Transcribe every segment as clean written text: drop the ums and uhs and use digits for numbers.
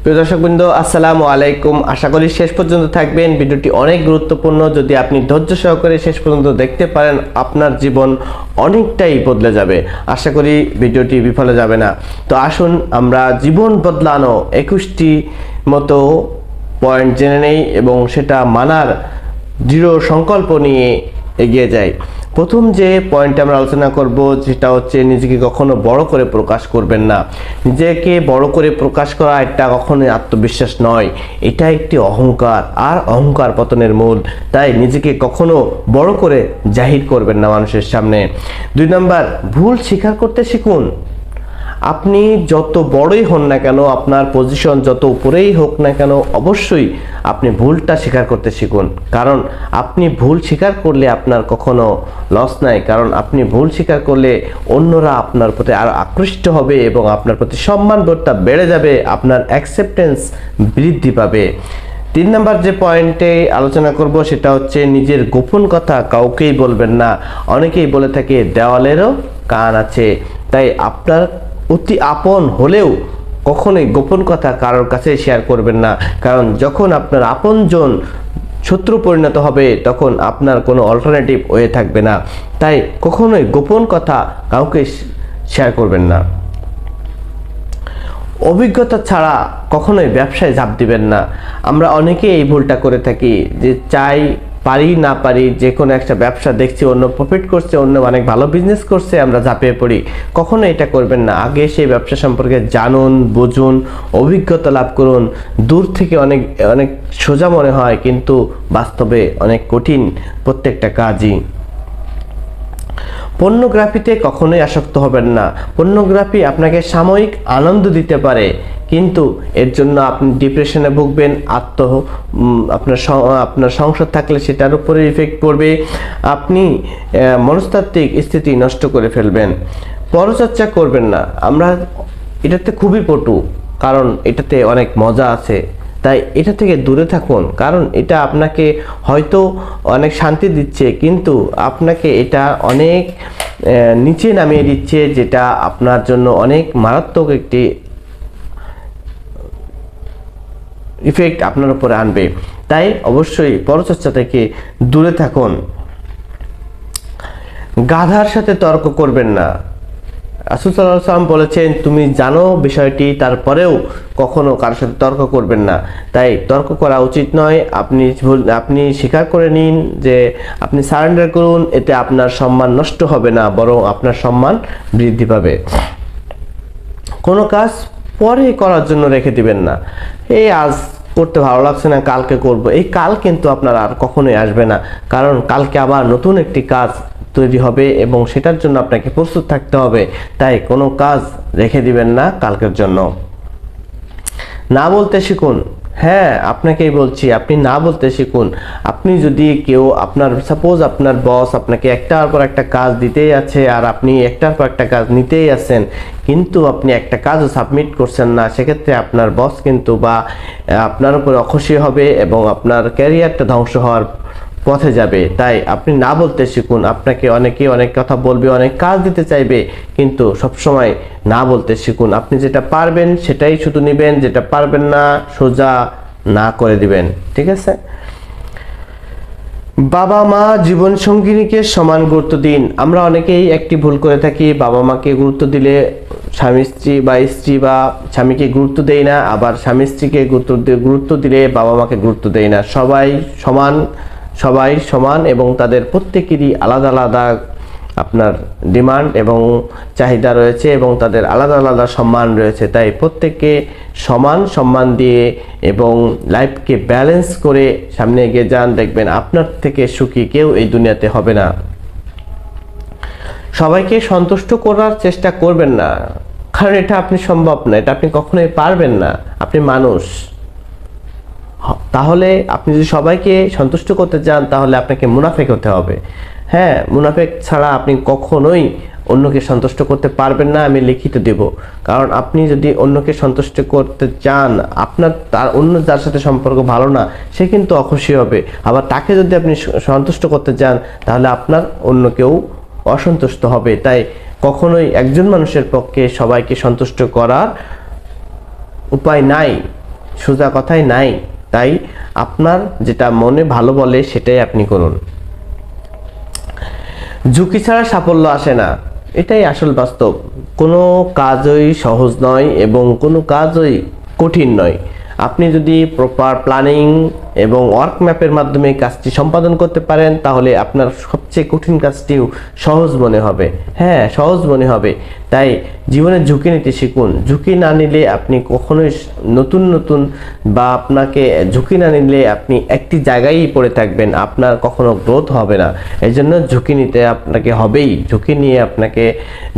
প্রিয় দর্শকবৃন্দ, আসসালামু আলাইকুম। আশা করি শেষ পর্যন্ত থাকবেন। ভিডিওটি অনেক গুরুত্বপূর্ণ। যদি আপনি ধৈর্য সহকারে শেষ পর্যন্ত দেখতে পারেন, আপনার জীবন অনেকটাই বদলে যাবে। আশা করি ভিডিওটি বিফলে যাবে না। তো আসুন আমরা জীবন বদলানো 21টি মতো পয়েন্ট জেনে নেই এবং সেটা মানার দৃঢ় সংকল্প নিয়ে এগিয়ে যাই। প্রথম যে পয়েন্টে আমরা আলোচনা করব সেটা হচ্ছে নিজেকে কখনো বড় করে প্রকাশ করবেন না। নিজেকে বড় করে প্রকাশ করা এটা কখনোই আত্মবিশ্বাস নয়, এটা একটি অহংকার, আর অহংকার পতনের মূল। তাই নিজেকে কখনো বড় করে জাহির করবেন না মানুষের সামনে। 2 নাম্বার, ভুল স্বীকার করতে শিখুন। আপনি যত বড়ই হন না কেন, আপনার পজিশন যত উপরেই হোক না কেন, অবশ্যই আপনি ভুলটা স্বীকার করতে শিখুন। কারণ আপনি ভুল স্বীকার করলে আপনার কখনো লস নাই। কারণ আপনি ভুল স্বীকার করলে অন্যরা আপনার প্রতি আরো আকৃষ্ট হবে এবং আপনার প্রতি সম্মানবোধটা বেড়ে যাবে, আপনার অ্যাকসেপ্টেন্স বৃদ্ধি পাবে। 3 নাম্বার যে পয়েন্টে আলোচনা করব সেটা হচ্ছে নিজের গোপন কথা কাউকেই বলবেন না। অনেকেই বলে থাকে দেওয়ালেরও কান আছে। তাই আপনার অতি আপন হলেও কখনোই গোপন কথা কারোর কাছে শেয়ার করবেন না। কারণ যখন আপনার আপনজন শত্রু পরিণত হবে তখন আপনার কোনো অল্টারনেটিভ ওয়ে থাকবে না। তাই কখনোই গোপন কথা কাউকে শেয়ার করবেন না। অভিজ্ঞতা ছাড়া কখনোই ব্যবসায় ঝাঁপ দিবেন না। আমরা অনেকেই এই ভুলটা করে থাকি যে চাই পারি না পারি যে কোনো একটা ব্যবসা দেখছি অন্য প্রফিট করছে, অন্য অনেক ভালো বিজনেস করছে, আমরা ঝাঁপিয়ে পড়ি। কখনো এটা করবেন না। আগে সেই ব্যবসা সম্পর্কে জানুন, বুঝুন, অভিজ্ঞতা লাভ করুন। দূর থেকে অনেক অনেক সোজা মনে হয়, কিন্তু বাস্তবে অনেক কঠিন প্রত্যেকটা কাজই। পর্নোগ্রাফিতে কখনোই আসক্ত হবেন না। পর্নোগ্রাফি আপনাকে সাময়িক আনন্দ দিতে পারে, কিন্তু এর জন্য আপনি ডিপ্রেশনে ভুগবেন। আপনার সংসার থাকলে সেটার উপরে ইফেক্ট পড়বে। আপনি মনস্তাত্ত্বিক স্থিতি নষ্ট করে ফেলবেন। পরচর্চা করবেন না। আমরা এটাতে খুবই পটু, কারণ এটাতে অনেক মজা আছে। তাই এটা থেকে দূরে থাকুন। কারণ এটা আপনাকে হয়তো অনেক শান্তি দিচ্ছে, কিন্তু আপনাকে এটা অনেক নিচে নামিয়ে দিচ্ছে, যেটা আপনার জন্য অনেক মারাত্মক একটি ইফেক্ট আপনার উপরে আনবে। তাই অবশ্যই পরচর্চা থেকে দূরে থাকুন। গাধার সাথে তর্ক করবেন না। রাসূল সাল্লাল্লাহু আলাইহি ওয়াসাল্লাম বলেছেন, তুমি জানো বিষয়টি, তারপরেও কখনো কারোর সাথে তর্ক করবেন না। তাই তর্ক করা উচিত নয়। আপনি স্বীকার করে নিন যে আপনি সারেন্ডার করুন। এতে আপনার সম্মান নষ্ট হবে না, বরং আপনার সম্মান বৃদ্ধি পাবে। কোনো কাজ পরে করার জন্য রেখে দিবেন না। এই আজ করতে ভালো লাগছে না, কালকে করব, এই কাল কিন্তু আপনার আর কখনোই আসবে না। কারণ কালকে আবার নতুন একটি কাজ তৈরি হবে এবং সেটার জন্য আপনাকে প্রস্তুত থাকতে হবে। তাই কোনো কাজ রেখে দিবেন না কালকের জন্য। না বলতে শিখুন। হ্যাঁ, আপনাকেই বলছি, আপনি না বলতে শিখুন। আপনি যদি সাপোজ আপনার বস আপনাকে একটার পর একটা কাজ দিতেই আছে, আর আপনি একটার পর একটা কাজ নিতেই আছেন, কিন্তু আপনি একটা কাজও সাবমিট করছেন না, সেক্ষেত্রে আপনার বস কিন্তু বা আপনার উপরে অখুশি হবে এবং আপনার ক্যারিয়ারটা ধ্বংস হওয়ার পথে যাবে। তাই আপনি না বলতে শিখুন। আপনাকে অনেকে অনেক কথা বলবে, অনেক কাজ দিতে চাইবে, কিন্তু সবসময় না বলতে শিখুন। আপনি যেটা পারবেন সেটাই শুধু নেবেন, যেটা পারবেন না সোজা না করে দিবেন। ঠিক আছে? বাবা মা জীবন সঙ্গিনীকে সমান গুরুত্ব দিন। আমরা অনেকেই একটি ভুল করে থাকি, বাবা মাকে গুরুত্ব দিলে স্বামী স্ত্রী বা স্ত্রী বা স্বামীকে গুরুত্ব দেয় না, আবার স্বামী স্ত্রীকে গুরুত্ব দিলে বাবা মাকে গুরুত্ব দেয় না। সবাই সমান এবং তাদের প্রত্যেকেরই আলাদা আলাদা আপনার ডিমান্ড এবং চাহিদা রয়েছে এবং তাদের আলাদা আলাদা সম্মান রয়েছে। তাই প্রত্যেককে সমান সম্মান দিয়ে এবং লাইফকে ব্যালেন্স করে সামনে এগিয়ে যান। দেখবেন আপনার থেকে সুখী কেউ এই দুনিয়াতে হবে না। সবাইকে সন্তুষ্ট করার চেষ্টা করবেন না, কারণ এটা আপনি সম্ভব না, এটা আপনি কখনোই পারবেন না। আপনি মানুষ। তাহলে আপনি যদি সবাইকে সন্তুষ্ট করতে চান, তাহলে আপনাকে মুনাফেক হতে হবে। হ্যাঁ, মুনাফেক ছাড়া আপনি কখনোই অন্যকে সন্তুষ্ট করতে পারবেন না, আমি লিখিত দেব। কারণ আপনি যদি অন্যকে সন্তুষ্ট করতে চান, অন্য যার সাথে সম্পর্ক ভালো না, সে কিন্তু অখুশি হবে। আবার তাকে যদি আপনি সন্তুষ্ট করতে চান, তাহলে আপনার অন্য কেউ অসন্তুষ্ট হবে। তাই কখনোই একজন মানুষের পক্ষে সবাইকে সন্তুষ্ট করার উপায় নাই। সোজা কথাই নাই। তাই আপনার যেটা মনে ভালো বলে সেটাই আপনি করুন। ঝুঁকি ছাড়া সাফল্য আসে না, এটাই আসল বাস্তব। কোনো কাজই সহজ নয় এবং কোনো কাজই কঠিন নয়। আপনি যদি প্রপার প্ল্যানিং এবং ওয়ার্ক ম্যাপের মাধ্যমে কাজটি সম্পাদন করতে পারেন, তাহলে আপনার সবচেয়ে কঠিন কাজটিও সহজ মনে হবে। হ্যাঁ, সহজ মনে হবে। তাই জীবনে ঝুঁকি নিতে শিখুন। ঝুঁকি না নিলে আপনি কখনোই নতুন বা আপনাকে ঝুঁকি না নিলে আপনি একটি জায়গায়ই পড়ে থাকবেন, আপনার কখনো গ্রোথ হবে না। এই জন্য ঝুঁকি নিতে আপনাকে হবেই। ঝুঁকি নিয়ে আপনাকে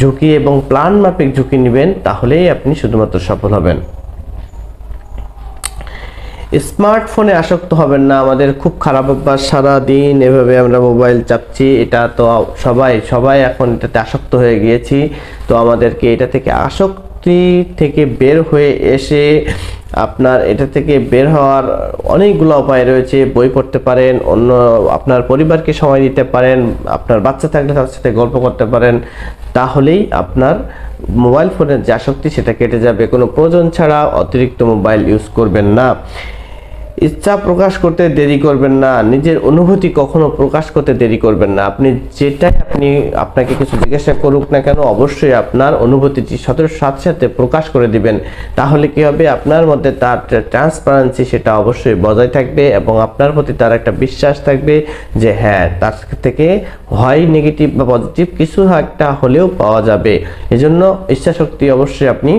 ঝুঁকি এবং প্ল্যান মাফিক ঝুঁকি নেবেন, তাহলেই আপনি শুধুমাত্র সফল হবেন। স্মার্টফোনে আসক্ত হবেন না। আমাদের খুব খারাপ অভ্যাস, সারাদিন এভাবে আমরা মোবাইল চাপছি। এটা তো সবাই এখন এটাতে আসক্ত হয়ে গিয়েছি। তো আমাদেরকে এটা থেকে আসক্তি থেকে বের হয়ে এসে আপনার এটা থেকে বের হওয়ার অনেকগুলো উপায় রয়েছে। বই পড়তে পারেন, অন্য আপনার পরিবারকে সময় দিতে পারেন, আপনার বাচ্চা থাকলে তার সাথে গল্প করতে পারেন, তাহলেই আপনার মোবাইল ফোনের যে আসক্তি সেটা কেটে যাবে। কোনো প্রয়োজন ছাড়া অতিরিক্ত মোবাইল ইউজ করবেন না। ইচ্ছা প্রকাশ করতে দেরি করবেন না। নিজের অনুভূতি কখনো প্রকাশ করতে দেরি করবেন না। আপনি যেটাই আপনাকে কিছু জিজ্ঞাসা করুক না কেন, অবশ্যই আপনার অনুভূতিটি সাথে সাথে প্রকাশ করে দিবেন। তাহলে কি হবে, আপনার মধ্যে তার ট্রান্সপারেন্সি সেটা অবশ্যই বজায় থাকবে এবং আপনার প্রতি তার একটা বিশ্বাস থাকবে যে হ্যাঁ, তার থেকে হয় নেগেটিভ বা পজিটিভ কিছু একটা হলেও পাওয়া যাবে। এজন্য ইচ্ছাশক্তি অবশ্যই আপনি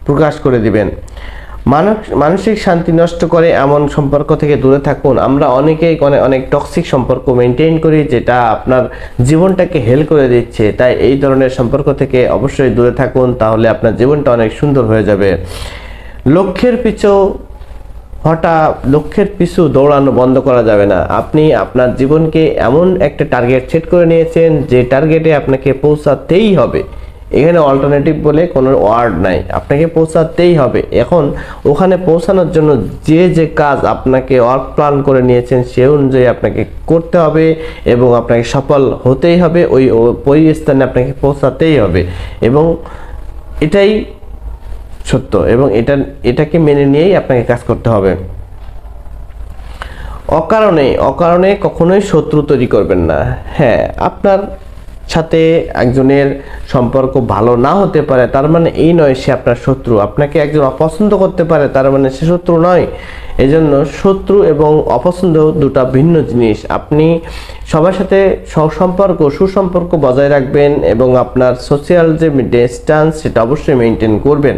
প্রকাশ করে দিবেন। মানসিক শান্তি নষ্ট করে এমন সম্পর্ক থেকে দূরে থাকুন। আমরা অনেকেই অনেক টক্সিক সম্পর্ক মেনটেন করি, যেটা আপনার জীবনটাকে হেল করে দিচ্ছে। তাই এই ধরনের সম্পর্ক থেকে অবশ্যই দূরে থাকুন, তাহলে আপনার জীবনটা অনেক সুন্দর হয়ে যাবে। লক্ষ্যের পিছু দৌড়ানো বন্ধ করা যাবে না। আপনি আপনার জীবনকে এমন একটা টার্গেট সেট করে নিয়েছেন যে টার্গেটে আপনাকে পৌঁছাতেই হবে। এখানে অল্টারনেটিভ বলে কোনো ওয়ার্ড নাই, আপনাকে পৌঁছাতেই হবে। এখন ওখানে পৌঁছানোর জন্য যে কাজ আপনাকে ওয়ার্ক প্ল্যান করে নিয়েছেন সে অনুযায়ী আপনাকে করতে হবে এবং আপনাকে সফল হতেই হবে। ওই স্থানে আপনাকে পৌঁছাতেই হবে এবং এটাই সত্য এবং এটাকে মেনে নিয়েই আপনাকে কাজ করতে হবে। অকারণে কখনোই শত্রু তৈরি করবেন না। হ্যাঁ, আপনার সাথে একজনের সম্পর্ক ভালো না হতে পারে তার মানে এই নয় সে আপনার শত্রু। আপনাকে একজন অপছন্দ করতে পারে তার মানে সে শত্রু নয়। এজন্য শত্রু এবং অপছন্দ দুটা ভিন্ন জিনিস। আপনি সবার সাথে সুসম্পর্ক বজায় রাখবেন এবং আপনার সোশ্যাল যে ডিস্টেন্স সেটা অবশ্যই মেনটেন করবেন,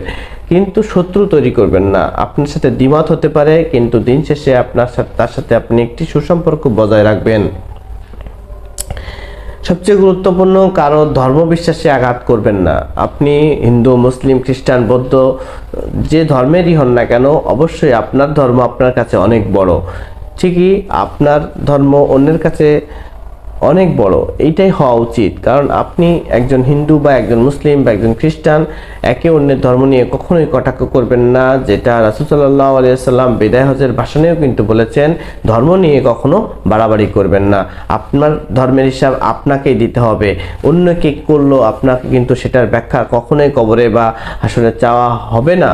কিন্তু শত্রু তৈরি করবেন না। আপনার সাথে দ্বিমত হতে পারে, কিন্তু দিন শেষে তার সাথে আপনি একটি সুসম্পর্ক বজায় রাখবেন। সবচেয়ে গুরুত্বপূর্ণ, কারো ধর্মবিশ্বাসে আঘাত করবেন না। আপনি হিন্দু, মুসলিম, খ্রিস্টান, বৌদ্ধ যে ধর্মেরই হন না কেন, অবশ্যই আপনার ধর্ম আপনার কাছে অনেক বড়। ঠিকই আপনার ধর্ম অন্যের কাছে অনেক বড়, এইটাই হওয়া উচিত। কারণ আপনি একজন হিন্দু বা একজন মুসলিম বা একজন খ্রিস্টান, একে অন্যের ধর্ম নিয়ে কখনোই কটাক্ষ করবেন না, যেটা রাসূল সাল্লাল্লাহু আলাইহি ওয়াসাল্লাম বিদায় হজের ভাষণেও কিন্তু বলেছেন। ধর্ম নিয়ে কখনো বাড়াবাড়ি করবেন না। আপনার ধর্মের হিসাব আপনাকেই দিতে হবে। অন্য কে করলো আপনাকে কিন্তু সেটার ব্যাখ্যা কখনোই কবরে বা হাসরে চাওয়া হবে না।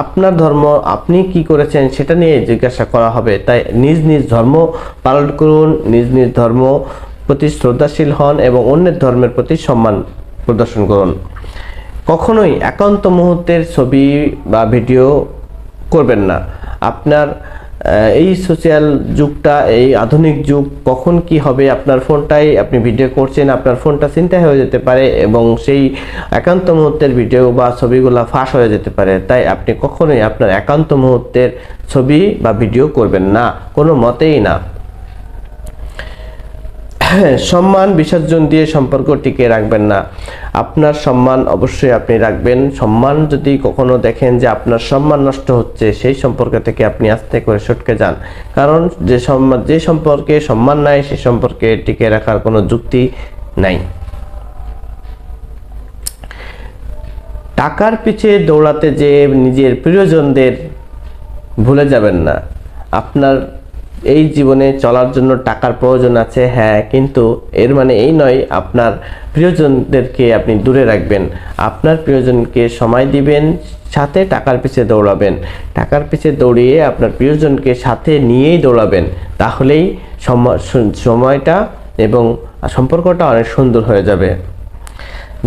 আপনার ধর্ম আপনি কি করেছেন সেটা নিয়ে জিজ্ঞাসা করা হবে। তাই নিজ ধর্ম পালন করুন, নিজ ধর্ম প্রতি শ্রদ্ধাশীল হন এবং অন্যের ধর্মের প্রতি সম্মান প্রদর্শন করুন। কখনোই একান্ত মুহূর্তের ছবি বা ভিডিও করবেন না। আপনার এই সোশ্যাল যুগটা, এই আধুনিক যুগ, কখন কি হবে আপনার ফোনটাই আপনি ভিডিও করছেন, আপনার ফোনটা ছিনতাই হয়ে যেতে পারে এবং সেই একান্ত মুহূর্তের ভিডিও বা ছবিগুলো ফাঁস হয়ে যেতে পারে। তাই আপনি কখনোই আপনার একান্ত মুহূর্তের ছবি বা ভিডিও করবেন না, কোনো মতেই না। সম্মান বিসর্জন দিয়ে সম্পর্ক টিকে রাখবেন না। আপনার সম্মান অবশ্যই আপনি রাখবেন। সম্মান যদি কখনো দেখেন যে আপনার সম্মান নষ্ট হচ্ছে, সেই সম্পর্ক থেকে আপনি আস্তে করে সটকে যান। কারণ যে সম্পর্কে সম্মান নাই সেই সম্পর্কে টিকে রাখার কোনো যুক্তি নাই। টাকার পিছে দৌড়াতে যে নিজের প্রিয়জনদের ভুলে যাবেন না। আপনার এই জীবনে চলার জন্য টাকার প্রয়োজন আছে, হ্যাঁ, কিন্তু এর মানে এই নয় আপনার প্রিয়জনদেরকে আপনি দূরে রাখবেন। আপনার প্রিয়জনকে সময় দিবেন, সাথে টাকার পিছে দৌড়াবেন। টাকার পিছে দৌড়িয়ে আপনার প্রিয়জনকে সাথে নিয়েই দৌড়াবেন, তাহলেই সময়টা এবং সম্পর্কটা অনেক সুন্দর হয়ে যাবে।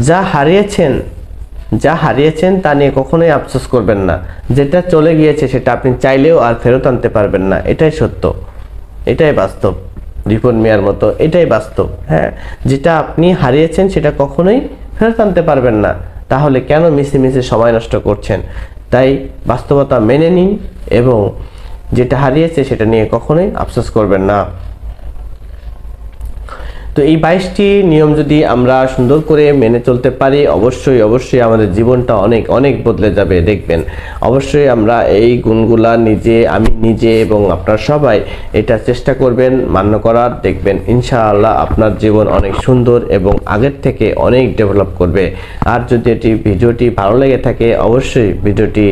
যা হারিয়েছেন তা নিয়ে কখনোই আফসোস করবেন না। যেটা চলে গিয়েছে সেটা আপনি চাইলেও আর ফেরত আনতে পারবেন না, এটাই সত্য, এটাই বাস্তব। রিপন মিয়ার মতো এটাই বাস্তব। হ্যাঁ, যেটা আপনি হারিয়েছেন সেটা কখনোই ফেরত আনতে পারবেন না, তাহলে কেন মিশে সময় নষ্ট করছেন? তাই বাস্তবতা মেনে নিন এবং যেটা হারিয়েছে সেটা নিয়ে কখনোই আফসোস করবেন না। তো এই 22টি নিয়ম যদি আমরা সুন্দর করে মেনে চলতে পারি, অবশ্যই আমাদের জীবনটা অনেক অনেক বদলে যাবে। দেখবেন অবশ্যই আমরা এই গুণগুলা আমি নিজে এবং আপনারা সবাই এটা চেষ্টা করবেন মান্য করার। দেখবেন ইনশাআল্লাহ আপনার জীবন অনেক সুন্দর এবং আগের থেকে অনেক ডেভেলপ করবে। আর যদি ভিডিওটি ভালো লেগে থাকে অবশ্যই ভিডিওটি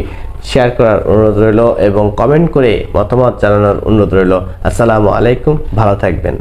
শেয়ার করার অনুরোধ রইল এবং কমেন্ট করে মতামত জানানোর অনুরোধ রইল। আসসালামু আলাইকুম, ভালো থাকবেন।